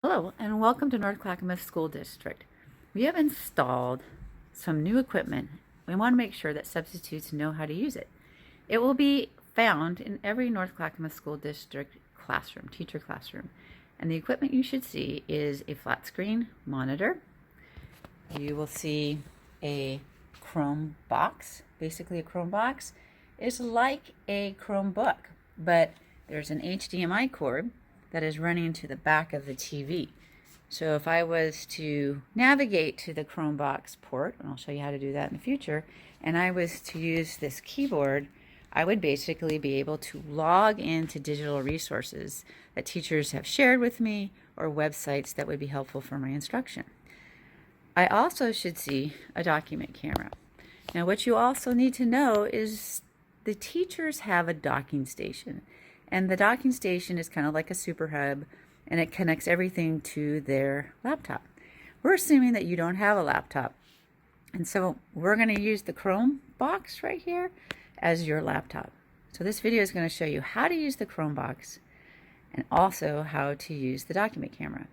Hello and welcome to North Clackamas School District. We have installed some new equipment. We want to make sure that substitutes know how to use it. It will be found in every North Clackamas School District classroom, teacher classroom. And the equipment you should see is a flat screen monitor. You will see a Chromebox. Basically, a Chromebox is like a Chromebook, but there's an HDMI cord that is running to the back of the TV. So if I was to navigate to the Chromebox port, and I'll show you how to do that in the future, and I was to use this keyboard, I would basically be able to log into digital resources that teachers have shared with me or websites that would be helpful for my instruction. I also should see a document camera. Now what you also need to know is the teachers have a docking station. And the docking station is kind of like a super hub, and it connects everything to their laptop. We're assuming that you don't have a laptop. And so we're going to use the Chromebox right here as your laptop. So this video is going to show you how to use the Chromebox and also how to use the document camera.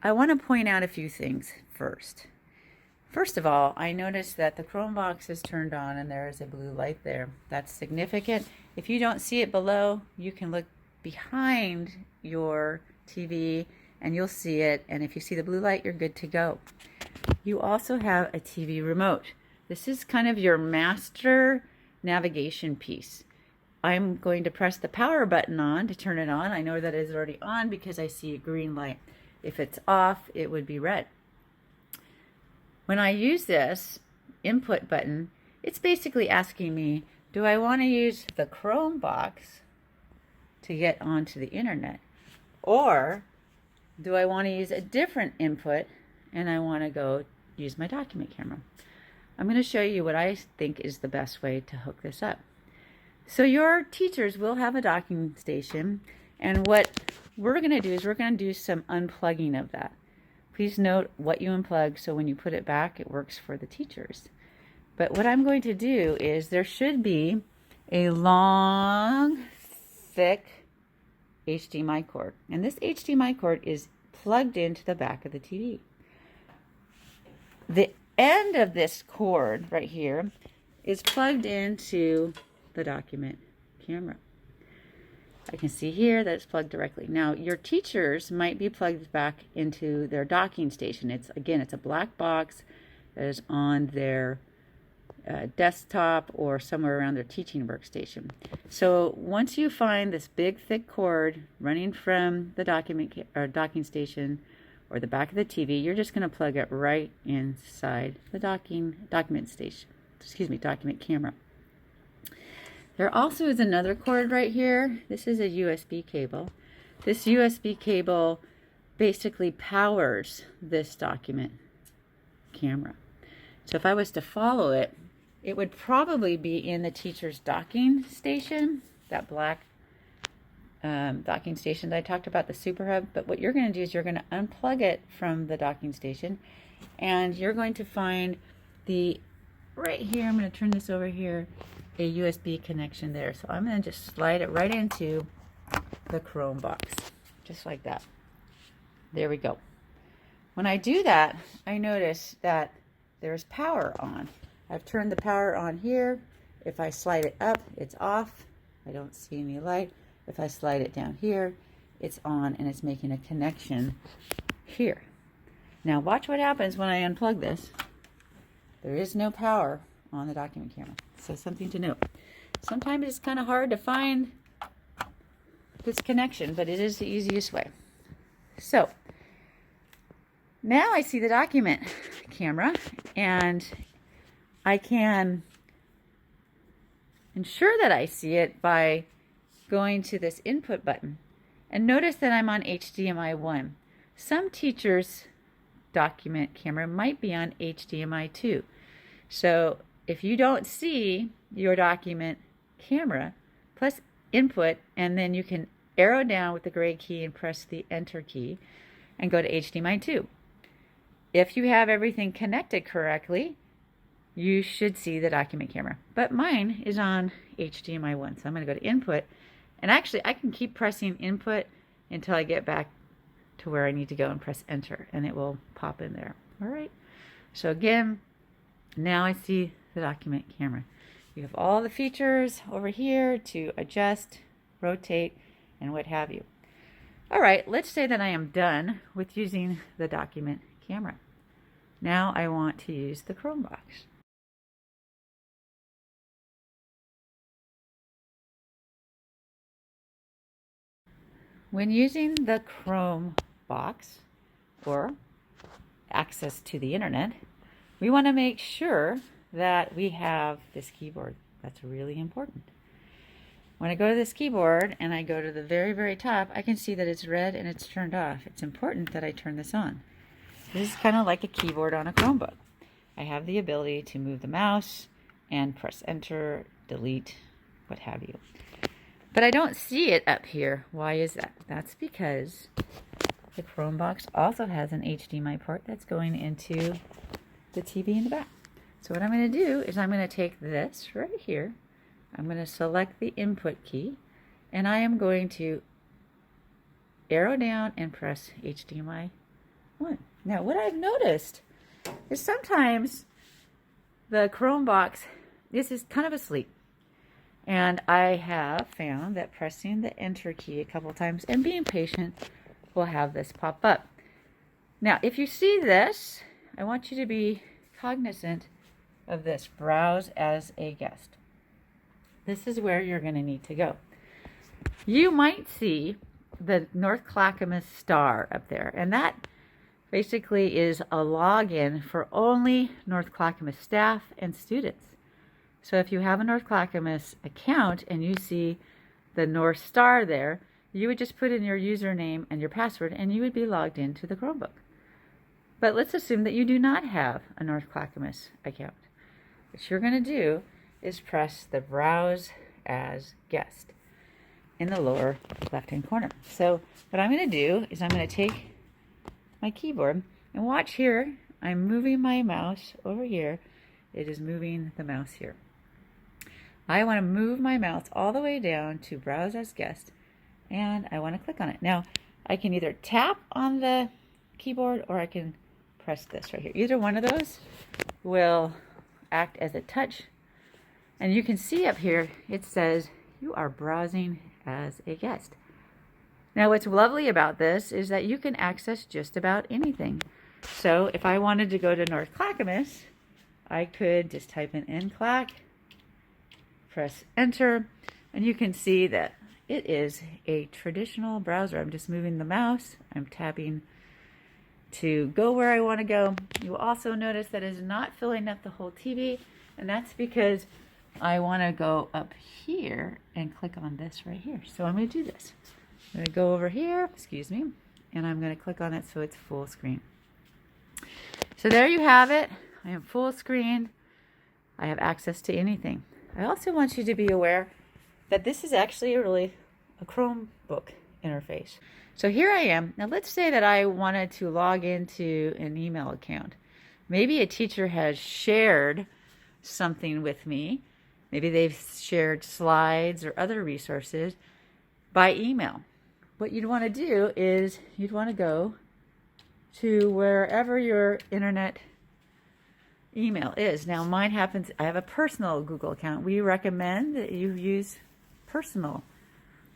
I want to point out a few things first. First of all, I noticed that the Chromebox is turned on and there is a blue light there. That's significant. If you don't see it below, you can look behind your TV and you'll see it. And if you see the blue light, you're good to go. You also have a TV remote. This is kind of your master navigation piece. I'm going to press the power button on to turn it on. I know that it is already on because I see a green light. If it's off, it would be red. When I use this input button, it's basically asking me, do I want to use the Chromebox to get onto the internet? Or do I want to use a different input and I want to go use my document camera? I'm going to show you what I think is the best way to hook this up. So your teachers will have a docking station, and what we're going to do is we're going to do some unplugging of that. Please note what you unplug so when you put it back, it works for the teachers. But what I'm going to do is there should be a long, thick HDMI cord. And this HDMI cord is plugged into the back of the TV. The end of this cord right here is plugged into the document camera. I can see here that it's plugged directly. Now, your teachers might be plugged back into their docking station. It's a black box that is on their desktop or somewhere around their teaching workstation. So once you find this big, thick cord running from the docking station or the back of the TV, you're just going to plug it right inside the document camera. There also is another cord right here. This is a USB cable. This USB cable basically powers this document camera. So if I was to follow it, it would probably be in the teacher's docking station, that black docking station that I talked about, the Super Hub. But what you're going to do is you're going to unplug it from the docking station, and you're going to find right here, I'm going to turn this over here, a USB connection there. So I'm going to just slide it right into the Chromebox, just like that. There we go. When I do that, I notice that there's power on. I've turned the power on here. If I slide it up, it's off. I don't see any light. If I slide it down here, it's on and it's making a connection here. Now watch what happens when I unplug this. There is no power on the document camera. So something to note. Sometimes it's kind of hard to find this connection, but it is the easiest way. So now I see the document camera, and I can ensure that I see it by going to this input button. And notice that I'm on HDMI 1. Some teachers' document camera might be on HDMI 2. So if you don't see your document camera, press input, and then you can arrow down with the gray key and press the enter key and go to HDMI 2. If you have everything connected correctly, you should see the document camera. But mine is on HDMI 1. So I'm going to go to input And actually, I can keep pressing input until I get back to where I need to go and press enter, and it will pop in there. All right. So again, now I see the document camera. You have all the features over here to adjust, rotate, and what have you. All right, let's say that I am done with using the document camera. Now I want to use the Chromebox. When using the Chromebox or access to the internet, we want to make sure that we have this keyboard. That's really important. When I go to this keyboard and I go to the very, very top, I can see that it's red and it's turned off. It's important that I turn this on. This is kind of like a keyboard on a Chromebook. I have the ability to move the mouse and press enter, delete, what have you. But I don't see it up here. Why is that? That's because the Chromebox also has an HDMI port that's going into the TV in the back. So what I'm going to do is I'm going to take this right here. I'm going to select the input key, and I am going to arrow down and press HDMI 1. Now what I've noticed is sometimes the Chromebox is kind of asleep. And I have found that pressing the enter key a couple times and being patient will have this pop up. Now, if you see this, I want you to be cognizant of this, browse as a guest. This is where you're going to need to go. You might see the North Clackamas star up there, and that basically is a login for only North Clackamas staff and students. So if you have a North Clackamas account and you see the North Star there, you would just put in your username and your password and you would be logged into the Chromebook. But let's assume that you do not have a North Clackamas account. What you're going to do is press the Browse as Guest in the lower left-hand corner. So what I'm going to do is I'm going to take my keyboard and watch here. I'm moving my mouse over here. It is moving the mouse here. I want to move my mouse all the way down to Browse as Guest, and I want to click on it. Now, I can either tap on the keyboard or I can press this right here. Either one of those will act as a touch. And you can see up here, it says, you are browsing as a guest. Now, what's lovely about this is that you can access just about anything. So if I wanted to go to North Clackamas, I could just type in NCLAC, press enter, and you can see that it is a traditional browser. I'm just moving the mouse. I'm tapping to go where I want to go. You will also notice that it is not filling up the whole TV, and that's because I want to go up here and click on this right here. So I'm going to do this. I'm going to go over here, excuse me, and I'm going to click on it so it's full screen. So there you have it. I am full screen. I have access to anything. I also want you to be aware that this is actually a Chromebook interface. So here I am. Now let's say that I wanted to log into an email account. Maybe a teacher has shared something with me. Maybe they've shared slides or other resources by email. What you'd want to do is you'd want to go to wherever your internet email is. Now mine happens, I have a personal Google account. We recommend that you use personal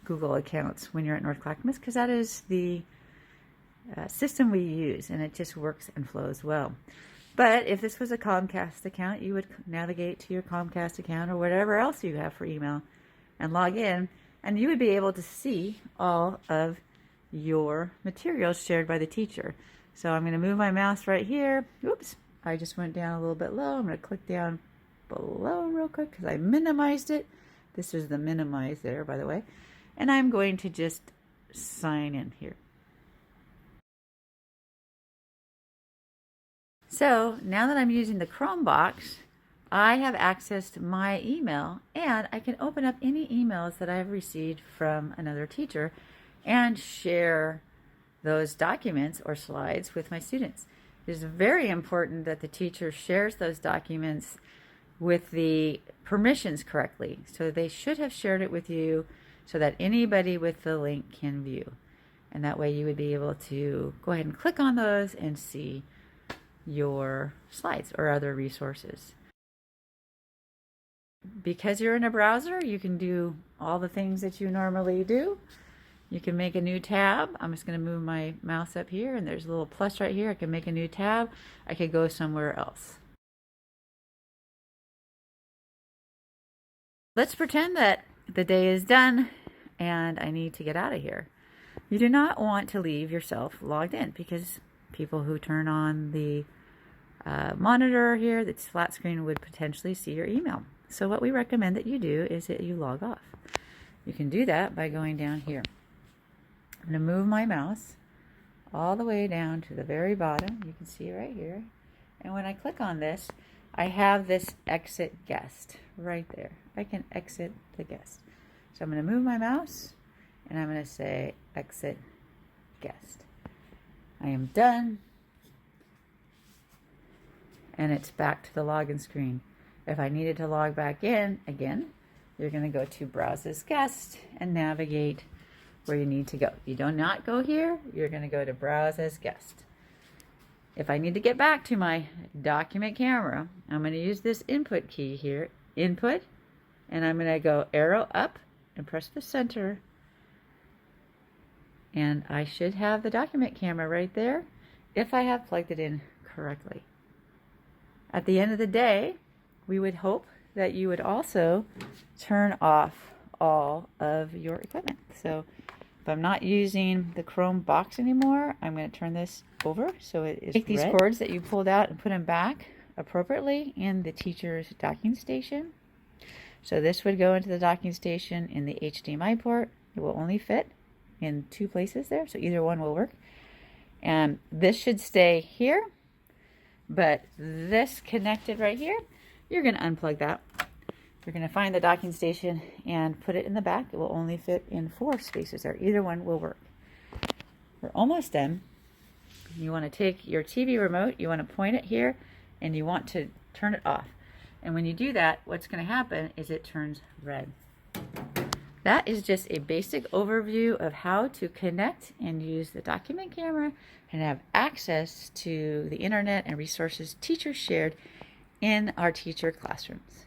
Google accounts when you're at North Clackamas because that is the system we use and it just works and flows well. But if this was a Comcast account, you would navigate to your Comcast account or whatever else you have for email and log in, and you would be able to see all of your materials shared by the teacher. So I'm going to move my mouse right here. Oops, I just went down a little bit low. I'm going to click down below real quick because I minimized it. This is the minimize there, by the way. And I'm going to just sign in here. So now that I'm using the Chromebox, I have access to my email and I can open up any emails that I've received from another teacher and share those documents or slides with my students. It is very important that the teacher shares those documents with the permissions correctly. So they should have shared it with you so that anybody with the link can view. And that way you would be able to go ahead and click on those and see your slides or other resources. Because you're in a browser, you can do all the things that you normally do. You can make a new tab. I'm just going to move my mouse up here, and there's a little plus right here. I can make a new tab. I could go somewhere else. Let's pretend that the day is done and I need to get out of here. You do not want to leave yourself logged in, because people who turn on the monitor here that's flat screen would potentially see your email. So what we recommend that you do is that you log off. You can do that by going down here. I'm going to move my mouse all the way down to the very bottom. You can see right here. And when I click on this, I have this exit guest right there. I can exit the guest. So I'm going to move my mouse and I'm going to say exit guest. I am done. And it's back to the login screen. If I needed to log back in again, you're going to go to Browse as Guest and navigate where you need to go. If you do not go here, you're going to go to Browse as Guest. If I need to get back to my document camera, I'm going to use this input key here, input, and I'm going to go arrow up and press the center. And I should have the document camera right there if I have plugged it in correctly. At the end of the day, we would hope that you would also turn off all of your equipment. So if I'm not using the Chromebox anymore, I'm going to turn this over so it is red. Take these cords that you pulled out and put them back appropriately in the teacher's docking station. So this would go into the docking station in the HDMI port. It will only fit in 2 places there, so either one will work. And this should stay here, but this connected right here, you're going to unplug that. You're going to find the docking station and put it in the back. It will only fit in 4 spaces there. Either one will work. We're almost done. You want to take your TV remote, you want to point it here, and you want to turn it off. And when you do that, what's going to happen is it turns red. That is just a basic overview of how to connect and use the document camera and have access to the internet and resources teachers shared in our teacher classrooms.